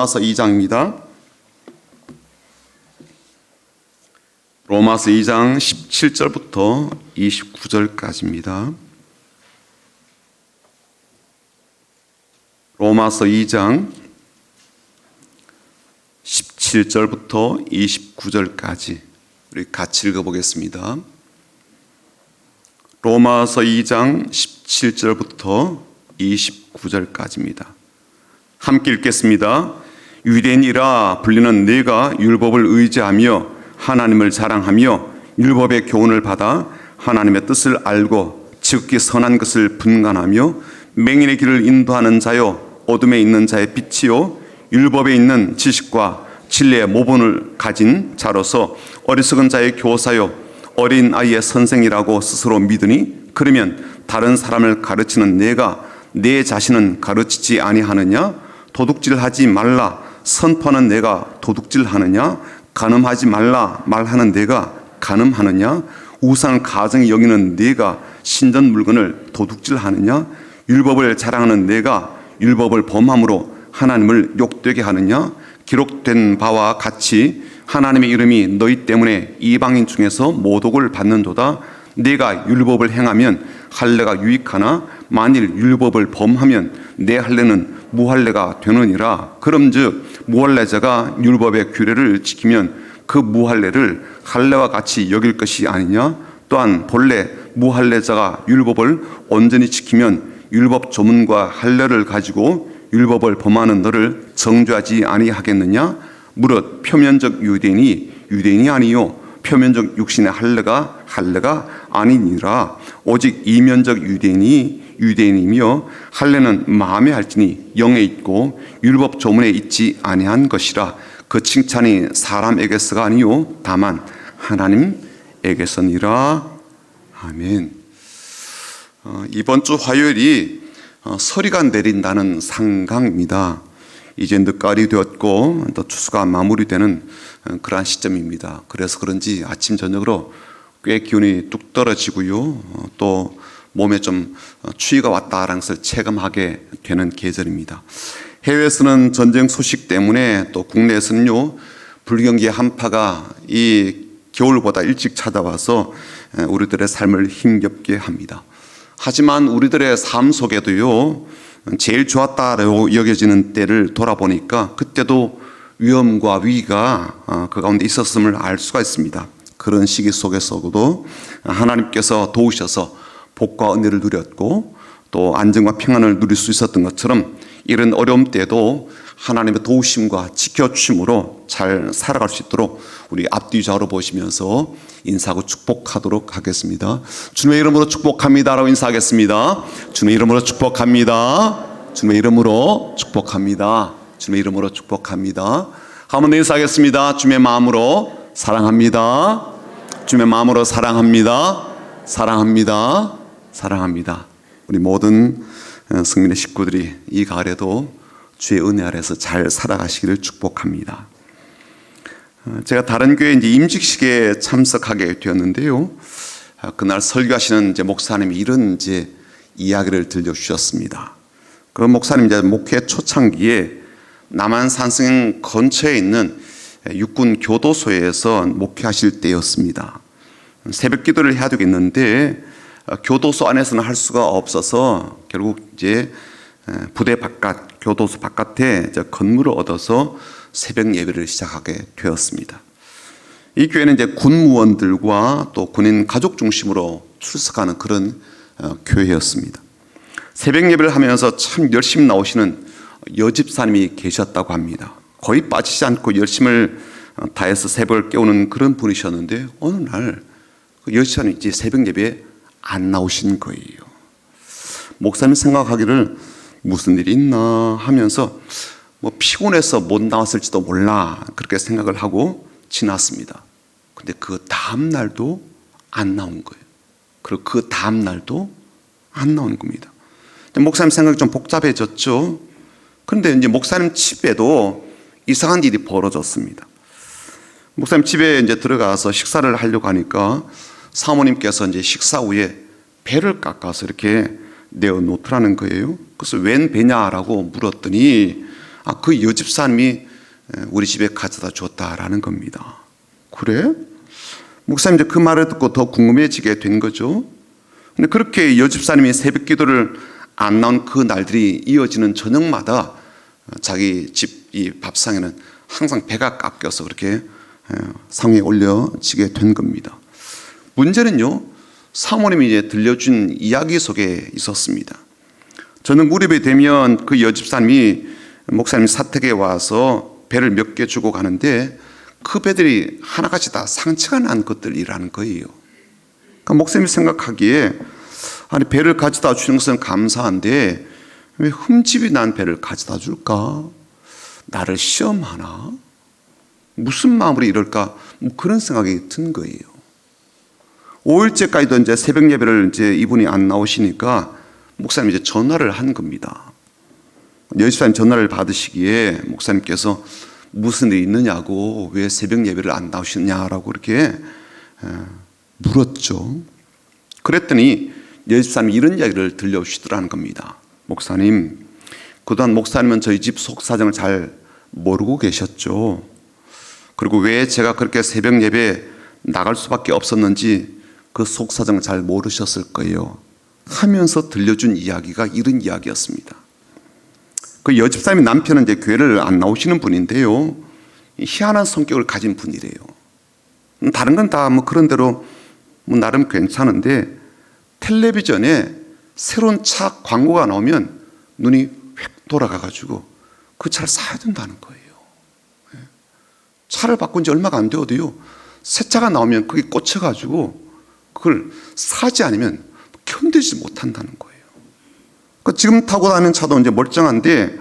로마서 2장입니다. 로마서 2장 17절부터 29절까지입니다. 로마서 2장 17절부터 29절까지 우리 같이 읽어보겠습니다. 로마서 2장 17절부터 29절까지입니다. 함께 읽겠습니다. 유대인이라 불리는 내가 율법을 의지하며 하나님을 자랑하며 율법의 교훈을 받아 하나님의 뜻을 알고 지극히 선한 것을 분간하며 맹인의 길을 인도하는 자요 어둠에 있는 자의 빛이요 율법에 있는 지식과 진리의 모본을 가진 자로서 어리석은 자의 교사요 어린 아이의 선생이라고 스스로 믿으니 그러면 다른 사람을 가르치는 내가 내 자신은 가르치지 아니하느냐? 도둑질하지 말라 선포하는 내가 도둑질하느냐? 간음하지 말라 말하는 내가 간음하느냐? 우상을 가증히 여기는 내가 신전 물건을 도둑질하느냐? 율법을 자랑하는 내가 율법을 범함으로 하나님을 욕되게 하느냐? 기록된 바와 같이 하나님의 이름이 너희 때문에 이방인 중에서 모독을 받는도다. 내가 율법을 행하면 할례가 유익하나 만일 율법을 범하면 내 할례는 무할례가 되느니라. 그럼즉 무할례자가 율법의 규례를 지키면 그 무할례를 할례와 같이 여길 것이 아니냐? 또한 본래 무할례자가 율법을 온전히 지키면 율법 조문과 할례를 가지고 율법을 범하는 너를 정죄하지 아니하겠느냐? 무릇 표면적 유대인이 아니요 표면적 육신의 할례가 아니니라. 오직 이면적 유대인이 유대인이며 할례는 마음에 할지니 영에 있고 율법 조문에 있지 아니한 것이라. 그 칭찬이 사람에게서가 아니요 다만 하나님에게서니라. 아멘. 이번 주 화요일이 서리가 내린다는 상강입니다. 이제 늦가을이 되었고 또 추수가 마무리되는 그러한 시점입니다. 그래서 그런지 아침 저녁으로 꽤 기온이 뚝 떨어지고요. 또 몸에 좀 추위가 왔다라는 것을 체감하게 되는 계절입니다. 해외에서는 전쟁 소식 때문에 또 국내에서는요 불경기의 한파가 이 겨울보다 일찍 찾아와서 우리들의 삶을 힘겹게 합니다. 하지만 우리들의 삶 속에도요 제일 좋았다라고 여겨지는 때를 돌아보니까 그때도 위험과 위기가 그 가운데 있었음을 알 수가 있습니다. 그런 시기 속에서도 하나님께서 도우셔서 복과 은혜를 누렸고 또 안정과 평안을 누릴 수 있었던 것처럼 이런 어려움 때도 하나님의 도우심과 지켜주심으로 잘 살아갈 수 있도록 우리 앞뒤 좌우로 보시면서 인사하고 축복하도록 하겠습니다. 주님의 이름으로 축복합니다라고 인사하겠습니다. 주님의 이름으로 축복합니다. 주님의 이름으로 축복합니다. 주님의 이름으로 축복합니다. 한번 더 인사하겠습니다. 주님의 마음으로 사랑합니다. 주님의 마음으로 사랑합니다. 사랑합니다. 사랑합니다. 우리 모든 성민의 식구들이 이 가을에도 주의 은혜 아래서 잘 살아가시기를 축복합니다. 제가 다른 교회 이제 임직식에 참석하게 되었는데요. 그날 설교하시는 이제 목사님이 이런 이제 이야기를 들려주셨습니다. 그 목사님 이제 목회 초창기에 남한 산성 근처에 있는 육군 교도소에서 목회하실 때였습니다. 새벽 기도를 해야 되겠는데 교도소 안에서는 할 수가 없어서 결국 이제 부대 바깥 교도소 바깥에 건물을 얻어서 새벽 예배를 시작하게 되었습니다. 이 교회는 이제 군무원들과 또 군인 가족 중심으로 출석하는 그런 교회였습니다. 새벽 예배를 하면서 참 열심히 나오시는 여집사님이 계셨다고 합니다. 거의 빠지지 않고 열심을 다해서 새벽을 깨우는 그런 분이셨는데 어느 날 그 여집사님이 이제 새벽 예배에 안 나오신 거예요. 목사님 생각하기를 무슨 일이 있나 하면서 뭐 피곤해서 못 나왔을지도 몰라 그렇게 생각을 하고 지났습니다. 근데 그 다음 날도 안 나온 거예요. 그리고 그 다음 날도 안 나온 겁니다. 목사님 생각이 좀 복잡해졌죠. 그런데 이제 목사님 집에도 이상한 일이 벌어졌습니다. 목사님 집에 이제 들어가서 식사를 하려고 하니까 사모님께서 이제 식사 후에 배를 깎아서 이렇게 내어 놓더라는 거예요. 그래서 웬 배냐라고 물었더니 그 여집사님이 우리 집에 가져다 줬다라는 겁니다. 그래? 목사님 이제 그 말을 듣고 더 궁금해지게 된 거죠. 근데 그렇게 여집사님이 새벽 기도를 안 나온 그 날들이 이어지는 저녁마다 자기 집 이 밥상에는 항상 배가 깎여서 그렇게 상에 올려지게 된 겁니다. 문제는요, 사모님이 이제 들려준 이야기 속에 있었습니다. 저녁 무렵이 되면 그 여집사님이 목사님 사택에 와서 배를 몇 개 주고 가는데 그 배들이 하나같이 다 상처가 난 것들이라는 거예요. 그러니까 목사님이 생각하기에 아니 배를 가져다 주는 것은 감사한데 왜 흠집이 난 배를 가져다 줄까? 나를 시험하나? 무슨 마음으로 이럴까? 뭐 그런 생각이 든 거예요. 5일째까지도 이제 새벽 예배를 이제 이분이 안 나오시니까 목사님이 이제 전화를 한 겁니다. 여집사님 전화를 받으시기에 목사님께서 무슨 일이 있느냐고, 왜 새벽 예배를 안 나오시느냐라고 이렇게 물었죠. 그랬더니 여집사님이 이런 이야기를 들려주시더라는 겁니다. 목사님, 그동안 목사님은 저희 집 속사정을 잘 모르고 계셨죠. 그리고 왜 제가 그렇게 새벽 예배 나갈 수밖에 없었는지 그 속사정을 잘 모르셨을 거예요 하면서 들려준 이야기가 이런 이야기였습니다. 그 여집사님의 남편은 이제 교회를 안 나오시는 분인데요, 희한한 성격을 가진 분이래요. 다른 건 다 뭐 그런 대로 뭐 나름 괜찮은데 텔레비전에 새로운 차 광고가 나오면 눈이 휙 돌아가가지고 그 차를 사야 된다는 거예요. 차를 바꾼 지 얼마가 안 되어도요, 새 차가 나오면 그게 꽂혀가지고 그걸 사지 않으면 견디지 못한다는 거예요. 그러니까 지금 타고 다니는 차도 이제 멀쩡한데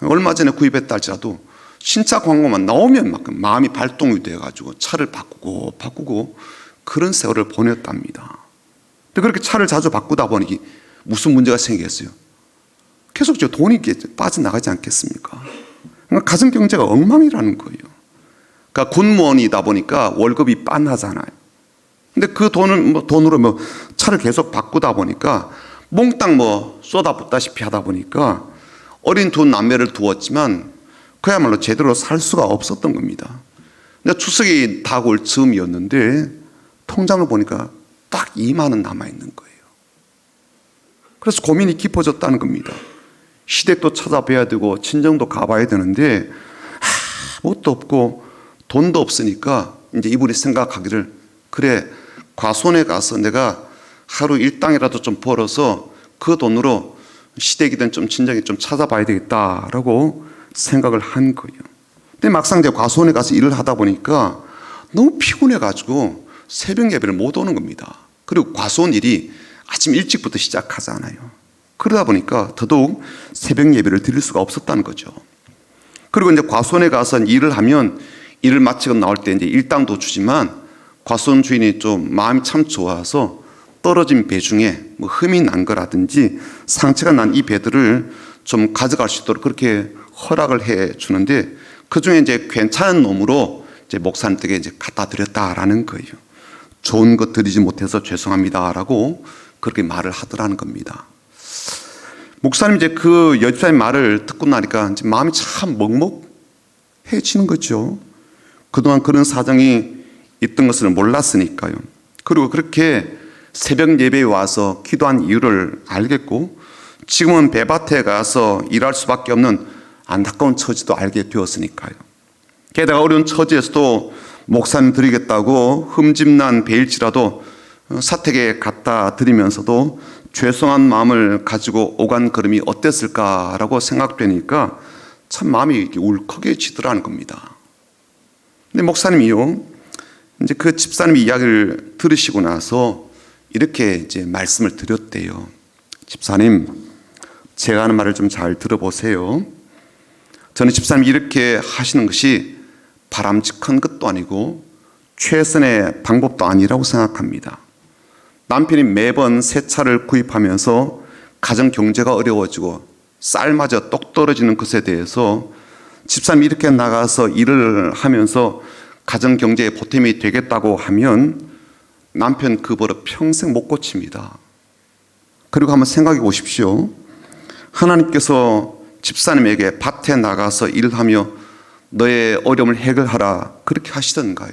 얼마 전에 구입했다 할지라도 신차 광고만 나오면 막 마음이 발동이 돼가지고 차를 바꾸고 그런 세월을 보냈답니다. 근데 그렇게 차를 자주 바꾸다 보니 무슨 문제가 생기겠어요? 계속 돈이 빠져나가지 않겠습니까? 그러니까 가정 경제가 엉망이라는 거예요. 그러니까 군무원이다 보니까 월급이 빤하잖아요. 근데 그 돈으로 차를 계속 바꾸다 보니까 몽땅 쏟아붓다시피 하다 보니까 어린 두 남매를 두었지만 그야말로 제대로 살 수가 없었던 겁니다. 근데 추석이 다가올 즈음이었는데 통장을 보니까 딱 2만 원 남아있는 거예요. 그래서 고민이 깊어졌다는 겁니다. 시댁도 찾아뵈야 되고 친정도 가봐야 되는데 뭣도 없고 돈도 없으니까 이제 이분이 생각하기를, 그래, 과수원에 가서 내가 하루 일당이라도 좀 벌어서 그 돈으로 시댁이든 좀 친정이 좀 찾아봐야 되겠다라고 생각을 한 거예요. 근데 막상 이제 과수원에 가서 일을 하다 보니까 너무 피곤해가지고 새벽 예배를 못 오는 겁니다. 그리고 과수원 일이 아침 일찍부터 시작하잖아요. 그러다 보니까 더더욱 새벽 예배를 드릴 수가 없었다는 거죠. 그리고 이제 과수원에 가서 일을 하면 일을 마치고 나올 때 이제 일당도 주지만 과수원 주인이 좀 마음이 참 좋아서 떨어진 배 중에 뭐 흠이 난 거라든지 상처가 난 이 배들을 좀 가져갈 수 있도록 그렇게 허락을 해 주는데 그 중에 이제 괜찮은 놈으로 이제 목사님에게 이제 갖다 드렸다라는 거예요. 좋은 것 드리지 못해서 죄송합니다라고 그렇게 말을 하더라는 겁니다. 목사님 이제 그 여집사님 말을 듣고 나니까 이제 마음이 참 먹먹해지는 거죠. 그동안 그런 사정이 있던 것을 몰랐으니까요. 그리고 그렇게 새벽 예배에 와서 기도한 이유를 알겠고 지금은 배밭에 가서 일할 수밖에 없는 안타까운 처지도 알게 되었으니까요. 게다가 어려운 처지에서도 목사님 드리겠다고 흠집난 배일지라도 사택에 갖다 드리면서도 죄송한 마음을 가지고 오간 걸음이 어땠을까라고 생각되니까 참 마음이 이렇게 울컥해지더라는 겁니다. 근데 목사님이요, 이제 그 집사님의 이야기를 들으시고 나서 이렇게 이제 말씀을 드렸대요. 집사님, 제가 하는 말을 좀 잘 들어보세요. 저는 집사님이 이렇게 하시는 것이 바람직한 것도 아니고 최선의 방법도 아니라고 생각합니다. 남편이 매번 새 차를 구입하면서 가정 경제가 어려워지고 쌀마저 똑 떨어지는 것에 대해서 집사님이 이렇게 나가서 일을 하면서 가정 경제에 보탬이 되겠다고 하면 남편 그 버릇 평생 못 고칩니다. 그리고 한번 생각해 보십시오. 하나님께서 집사님에게 밭에 나가서 일하며 너의 어려움을 해결하라 그렇게 하시던가요?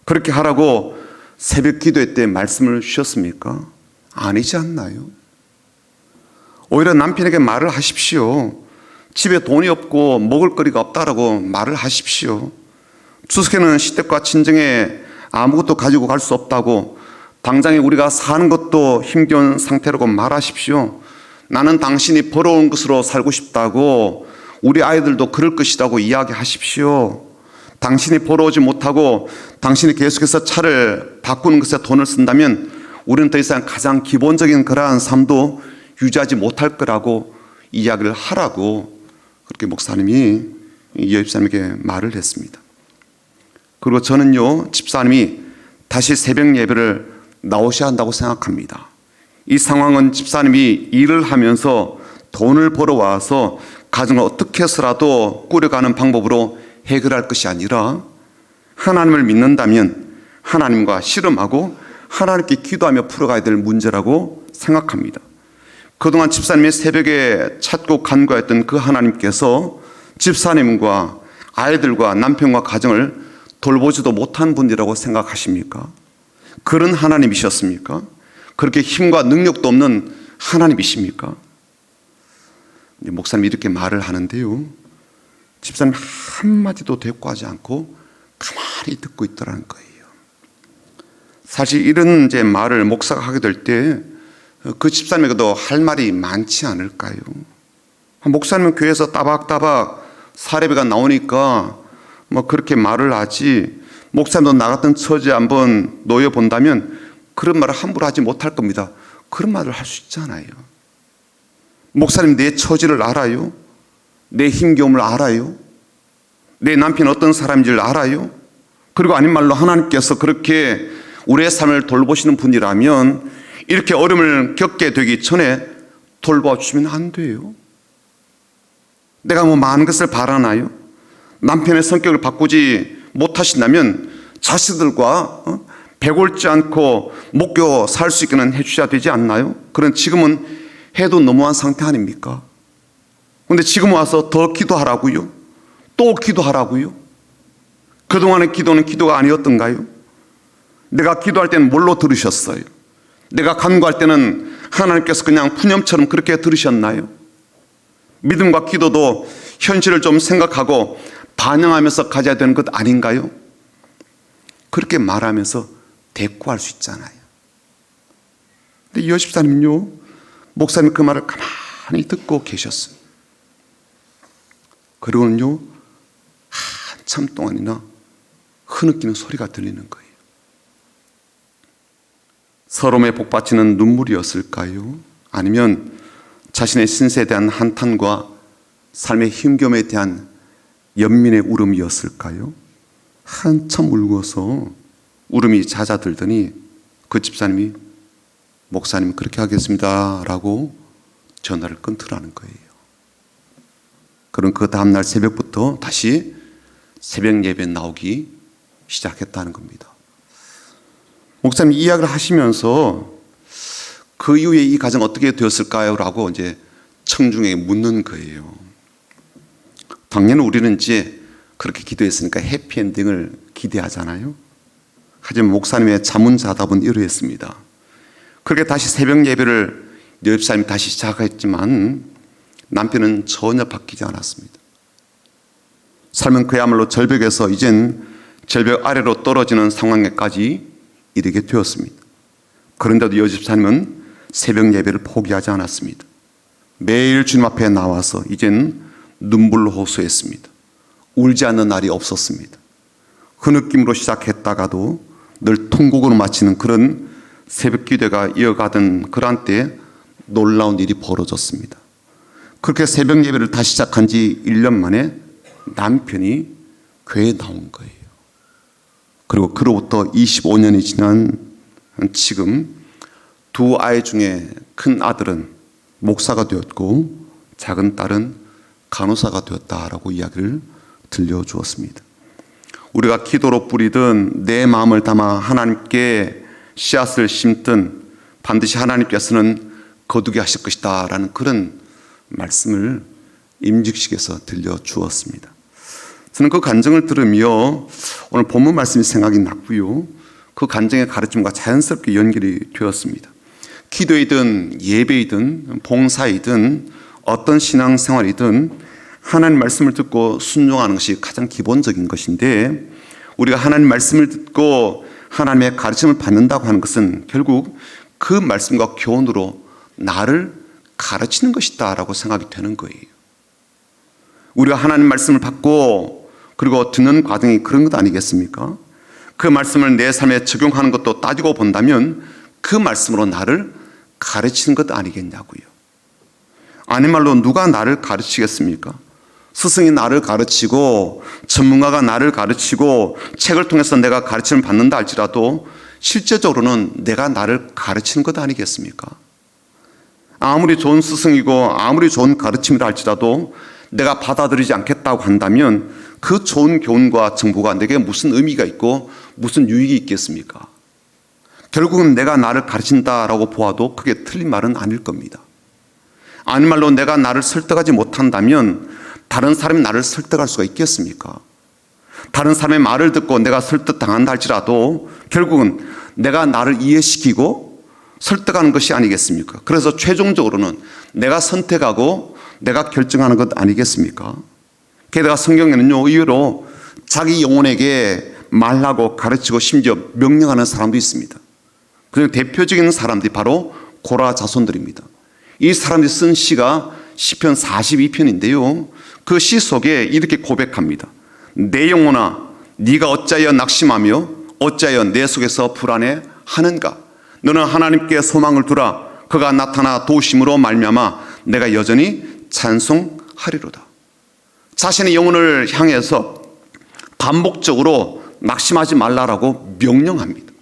그렇게 하라고 새벽 기도회 때 말씀을 주셨습니까? 아니지 않나요? 오히려 남편에게 말을 하십시오. 집에 돈이 없고 먹을 거리가 없다라고 말을 하십시오. 추석에는 시댁과 친정에 아무것도 가지고 갈 수 없다고, 당장에 우리가 사는 것도 힘겨운 상태라고 말하십시오. 나는 당신이 벌어온 것으로 살고 싶다고, 우리 아이들도 그럴 것이라고 이야기하십시오. 당신이 벌어오지 못하고 당신이 계속해서 차를 바꾸는 것에 돈을 쓴다면 우리는 더 이상 가장 기본적인 그러한 삶도 유지하지 못할 거라고 이야기를 하라고 그렇게 목사님이 이 여집사님에게 말을 했습니다. 그리고 저는요, 집사님이 다시 새벽 예배를 나오셔야 한다고 생각합니다. 이 상황은 집사님이 일을 하면서 돈을 벌어와서 가정을 어떻게 해서라도 꾸려가는 방법으로 해결할 것이 아니라 하나님을 믿는다면 하나님과 씨름하고 하나님께 기도하며 풀어가야 될 문제라고 생각합니다. 그동안 집사님이 새벽에 찾고 간구했던 그 하나님께서 집사님과 아이들과 남편과 가정을 돌보지도 못한 분이라고 생각하십니까? 그런 하나님이셨습니까? 그렇게 힘과 능력도 없는 하나님이십니까? 목사님이 이렇게 말을 하는데요, 집사님 한마디도 대꾸하지 않고 가만히 듣고 있더라는 거예요. 사실 이런 이제 말을 목사가 하게 될 때 그 집사님에게도 할 말이 많지 않을까요? 목사님은 교회에서 따박따박 사례비가 나오니까 뭐 그렇게 말을 하지, 목사님도 나 같은 처지에 한번 놓여 본다면 그런 말을 함부로 하지 못할 겁니다. 그런 말을 할 수 있잖아요. 목사님 내 처지를 알아요? 내 힘겨움을 알아요? 내 남편이 어떤 사람인지를 알아요? 그리고 아닌 말로 하나님께서 그렇게 우리의 삶을 돌보시는 분이라면 이렇게 어려움을 겪게 되기 전에 돌봐주시면 안 돼요. 내가 뭐 많은 것을 바라나요? 남편의 성격을 바꾸지 못하신다면 자식들과 배골지 않고 먹고 살 수 있게는 해주셔야 되지 않나요? 그런 지금은 해도 너무한 상태 아닙니까? 그런데 지금 와서 더 기도하라고요? 또 기도하라고요? 그동안의 기도는 기도가 아니었던가요? 내가 기도할 때는 뭘로 들으셨어요? 내가 간구할 때는 하나님께서 그냥 푸념처럼 그렇게 들으셨나요? 믿음과 기도도 현실을 좀 생각하고 반영하면서 가져야 되는 것 아닌가요? 그렇게 말하면서 대꾸할 수 있잖아요. 근데 이 여집사님은요, 목사님 그 말을 가만히 듣고 계셨어요. 그리고는요, 한참 동안이나 흐느끼는 소리가 들리는 거예요. 서러움에 복받치는 눈물이었을까요? 아니면 자신의 신세에 대한 한탄과 삶의 힘겨움에 대한 연민의 울음이었을까요? 한참 울고서 울음이 잦아들더니 그 집사님이 목사님 그렇게 하겠습니다 라고 전화를 끊더라는 거예요. 그럼 그 다음날 새벽부터 다시 새벽 예배에 나오기 시작했다는 겁니다. 목사님 이야기를 하시면서 그 이후에 이 가정 어떻게 되었을까요? 라고 이제 청중에게 묻는 거예요. 당연히 우리는 이제 그렇게 기도했으니까 해피엔딩을 기대하잖아요. 하지만 목사님의 자문자답은 이러했습니다. 그렇게 다시 새벽 예배를 여집사님이 다시 시작했지만 남편은 전혀 바뀌지 않았습니다. 삶은 그야말로 절벽에서 이젠 절벽 아래로 떨어지는 상황에까지 이르게 되었습니다. 그런데도 여집사님은 새벽 예배를 포기하지 않았습니다. 매일 주님 앞에 나와서 이젠 눈물로 호소했습니다. 울지 않는 날이 없었습니다. 그 느낌으로 시작했다가도 늘 통곡으로 마치는 그런 새벽 기도가 이어가던 그런 때에 놀라운 일이 벌어졌습니다. 그렇게 새벽 예배를 다시 시작한 지 1년 만에 남편이 교회에 나온 거예요. 그리고 그로부터 25년이 지난 지금 두 아이 중에 큰 아들은 목사가 되었고 작은 딸은 간호사가 되었다라고 이야기를 들려주었습니다. 우리가 기도로 뿌리든 내 마음을 담아 하나님께 씨앗을 심든 반드시 하나님께서는 거두게 하실 것이다 라는 그런 말씀을 임직식에서 들려주었습니다. 저는 그 간증을 들으며 오늘 본문 말씀이 생각이 났고요. 그 간증의 가르침과 자연스럽게 연결이 되었습니다. 기도이든 예배이든 봉사이든 어떤 신앙생활이든 하나님 말씀을 듣고 순종하는 것이 가장 기본적인 것인데, 우리가 하나님 말씀을 듣고 하나님의 가르침을 받는다고 하는 것은 결국 그 말씀과 교훈으로 나를 가르치는 것이다 라고 생각이 되는 거예요. 우리가 하나님 말씀을 받고 그리고 듣는 과정이 그런 것 아니겠습니까? 그 말씀을 내 삶에 적용하는 것도 따지고 본다면 그 말씀으로 나를 가르치는 것 아니겠냐고요. 아닌 말로 누가 나를 가르치겠습니까? 스승이 나를 가르치고 전문가가 나를 가르치고 책을 통해서 내가 가르침을 받는다 할지라도 실제적으로는 내가 나를 가르치는 것 아니겠습니까? 아무리 좋은 스승이고 아무리 좋은 가르침이라 할지라도 내가 받아들이지 않겠다고 한다면 그 좋은 교훈과 정보가 내게 무슨 의미가 있고 무슨 유익이 있겠습니까? 결국은 내가 나를 가르친다라고 보아도 그게 틀린 말은 아닐 겁니다. 아닌 말로 내가 나를 설득하지 못한다면 다른 사람이 나를 설득할 수가 있겠습니까? 다른 사람의 말을 듣고 내가 설득당한다 할지라도 결국은 내가 나를 이해시키고 설득하는 것이 아니겠습니까? 그래서 최종적으로는 내가 선택하고 내가 결정하는 것 아니겠습니까? 게다가 성경에는요, 의외로 자기 영혼에게 말하고 가르치고 심지어 명령하는 사람도 있습니다. 그 대표적인 사람들이 바로 고라 자손들입니다. 이 사람들이 쓴 시가 시편 42편인데요. 그 시 속에 이렇게 고백합니다. 내 영혼아, 네가 어찌하여 낙심하며 어찌하여 내 속에서 불안해하는가? 너는 하나님께 소망을 두라. 그가 나타나 도우심으로 말미암아 내가 여전히 찬송하리로다. 자신의 영혼을 향해서 반복적으로 낙심하지 말라라고 명령합니다.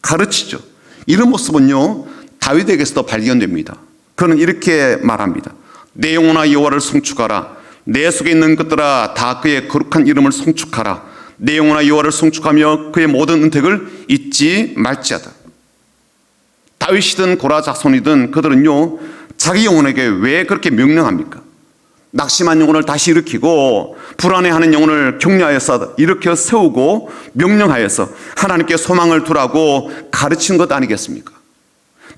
가르치죠. 이런 모습은요, 다윗에게서도 발견됩니다. 그는 이렇게 말합니다. 내 영혼아 여호와를 송축하라. 내 속에 있는 것들아 다 그의 거룩한 이름을 송축하라. 내 영혼아 여호와를 송축하며 그의 모든 은택을 잊지 말지어다. 다윗이든 고라 자손이든 그들은요, 자기 영혼에게 왜 그렇게 명령합니까? 낙심한 영혼을 다시 일으키고 불안해하는 영혼을 격려하여서 일으켜 세우고 명령하여서 하나님께 소망을 두라고 가르치는 것 아니겠습니까?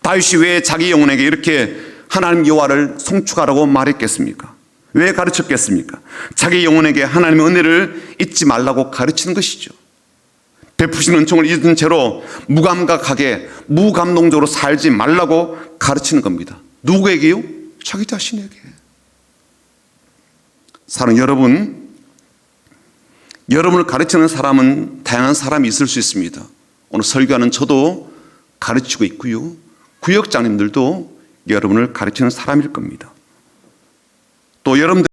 다윗이 왜 자기 영혼에게 이렇게 하나님 여호와를 송축하라고 말했겠습니까? 왜 가르쳤겠습니까? 자기 영혼에게 하나님의 은혜를 잊지 말라고 가르치는 것이죠. 베푸신 은총을 잊은 채로 무감각하게 무감동적으로 살지 말라고 가르치는 겁니다. 누구에게요? 자기 자신에게. 사랑하는 여러분, 여러분을 가르치는 사람은 다양한 사람이 있을 수 있습니다. 오늘 설교하는 저도 가르치고 있고요. 구역장님들도 여러분을 가르치는 사람일 겁니다. 또 여러분들